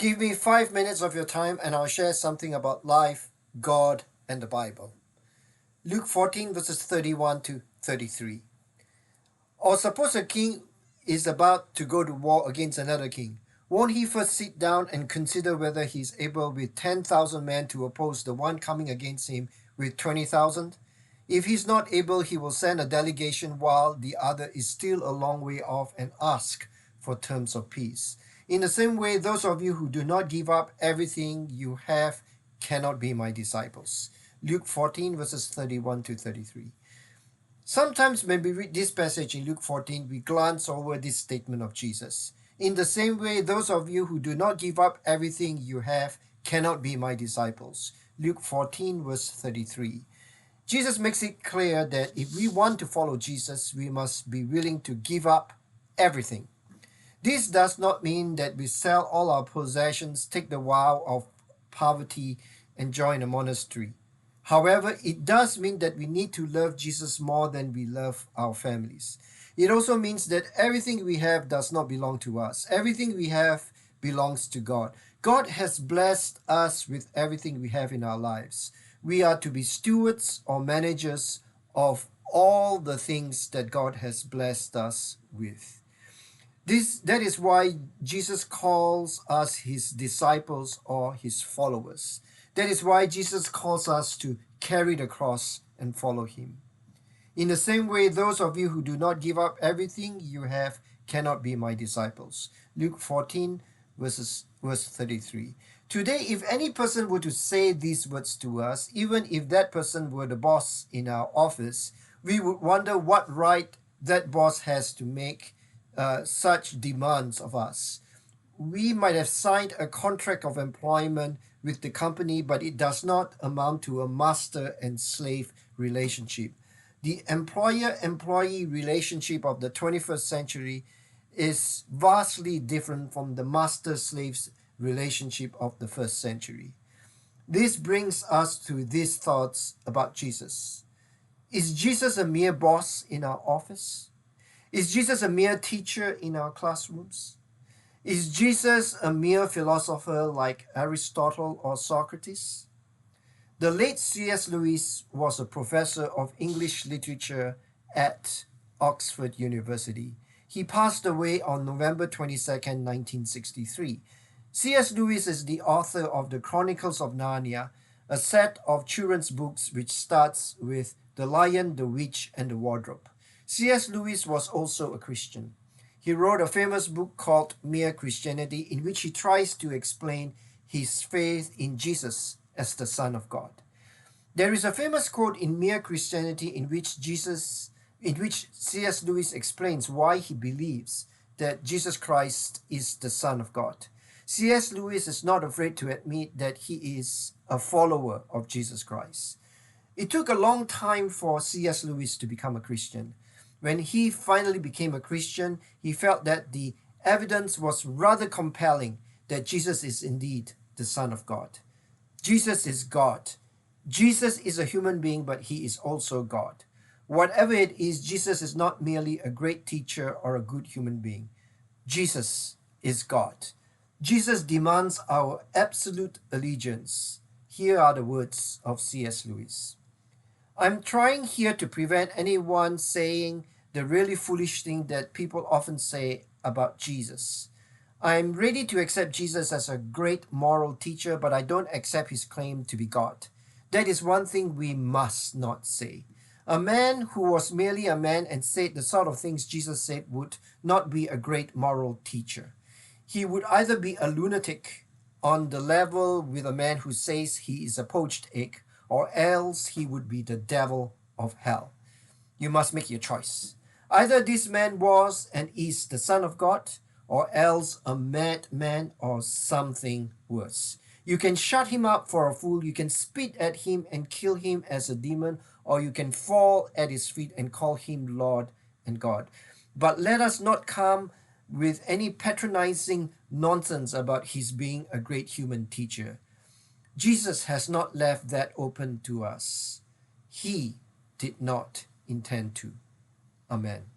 Give me 5 minutes of your time and I'll share something about life, God, and the Bible. Luke 14 verses 31 to 33. Or suppose a king is about to go to war against another king. Won't he first sit down and consider whether he is able with 10,000 men to oppose the one coming against him with 20,000? If he's not able, he will send a delegation while the other is still a long way off and ask for terms of peace. In the same way, those of you who do not give up everything you have cannot be my disciples. Luke 14 verses 31 to 33. Sometimes when we read this passage in Luke 14, we glance over this statement of Jesus. In the same way, those of you who do not give up everything you have cannot be my disciples. Luke 14 verse 33. Jesus makes it clear that if we want to follow Jesus, we must be willing to give up everything. This does not mean that we sell all our possessions, take the vow of poverty, and join a monastery. However, it does mean that we need to love Jesus more than we love our families. It also means that everything we have does not belong to us. Everything we have belongs to God. God has blessed us with everything we have in our lives. We are to be stewards or managers of all the things that God has blessed us with. That is why Jesus calls us his disciples or his followers. That is why Jesus calls us to carry the cross and follow him. In the same way, those of you who do not give up everything you have cannot be my disciples. Luke 14 verse 33. Today, if any person were to say these words to us, even if that person were the boss in our office, we would wonder what right that boss has to make such demands of us. We might have signed a contract of employment with the company, but it does not amount to a master and slave relationship. The employer-employee relationship of the 21st century is vastly different from the master-slaves relationship of the first century. This brings us to these thoughts about Jesus. Is Jesus a mere boss in our office? Is Jesus a mere teacher in our classrooms? Is Jesus a mere philosopher like Aristotle or Socrates? The late C.S. Lewis was a professor of English literature at Oxford University. He passed away on November 22nd, 1963. C.S. Lewis is the author of The Chronicles of Narnia, a set of children's books which starts with The Lion, the Witch, and the Wardrobe. C.S. Lewis was also a Christian. He wrote a famous book called Mere Christianity, in which he tries to explain his faith in Jesus as the Son of God. There is a famous quote in Mere Christianity in which C.S. Lewis explains why he believes that Jesus Christ is the Son of God. C.S. Lewis is not afraid to admit that he is a follower of Jesus Christ. It took a long time for C.S. Lewis to become a Christian. When he finally became a Christian, he felt that the evidence was rather compelling that Jesus is indeed the Son of God. Jesus is God. Jesus is a human being, but he is also God. Whatever it is, Jesus is not merely a great teacher or a good human being. Jesus is God. Jesus demands our absolute allegiance. Here are the words of C.S. Lewis. I'm trying here to prevent anyone saying the really foolish thing that people often say about Jesus. I'm ready to accept Jesus as a great moral teacher, but I don't accept his claim to be God. That is one thing we must not say. A man who was merely a man and said the sort of things Jesus said would not be a great moral teacher. He would either be a lunatic on the level with a man who says he is a poached egg, or else he would be the devil of hell. You must make your choice. Either this man was and is the Son of God, or else a madman or something worse. You can shut him up for a fool, you can spit at him and kill him as a demon, or you can fall at his feet and call him Lord and God. But let us not come with any patronizing nonsense about his being a great human teacher. Jesus has not left that open to us. He did not intend to. Amen.